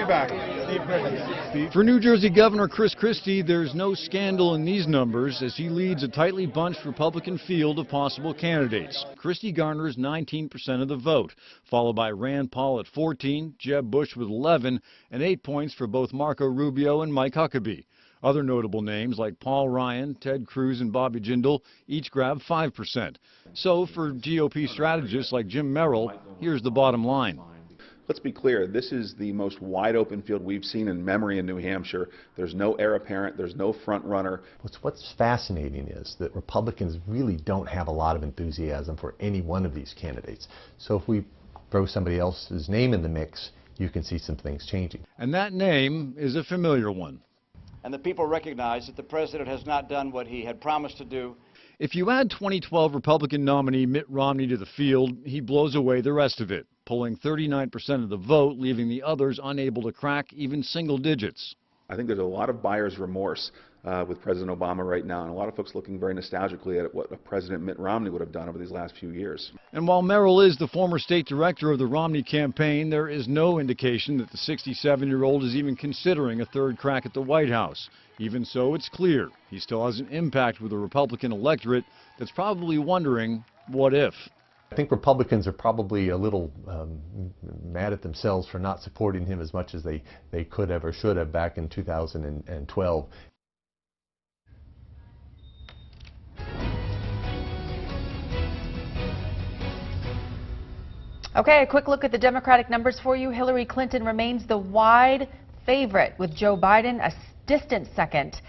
back. Steve Griffin. For New Jersey Governor Chris Christie, there's no scandal in these numbers as he leads a tightly bunched Republican field of possible candidates. Christie garners 19% of the vote, followed by Rand Paul at 14, Jeb Bush with 11, and 8 points for both Marco Rubio and Mike Huckabee. Other notable names like Paul Ryan, Ted Cruz, and Bobby Jindal each grab 5%. So for GOP strategists like Jim Merrill, here's the bottom line. Let's be clear, this is the most wide open field we've seen in memory in New Hampshire. There's no heir apparent, there's no front runner. What's fascinating is that Republicans really don't have a lot of enthusiasm for any one of these candidates. So if we throw somebody else's name in the mix, you can see some things changing. And that name is a familiar one. And the people recognize that the president has not done what he had promised to do. If you add 2012 Republican nominee Mitt Romney to the field, he blows away the rest of it, pulling 39% of the vote, leaving the others unable to crack even single digits. I think there's a lot of buyer's remorse with President Obama right now, and a lot of folks looking very nostalgically at what President Mitt Romney would have done over these last few years. And while Merrill is the former state director of the Romney campaign, there is no indication that the 67-year-old is even considering a third crack at the White House. Even so, it's clear he still has an impact with the Republican electorate that's probably wondering, what if? I think Republicans are probably a little mad at themselves for not supporting him as much as they could have or should have back in 2012. Okay, a quick look at the Democratic numbers for you. Hillary Clinton remains the wide favorite with Joe Biden a distant second.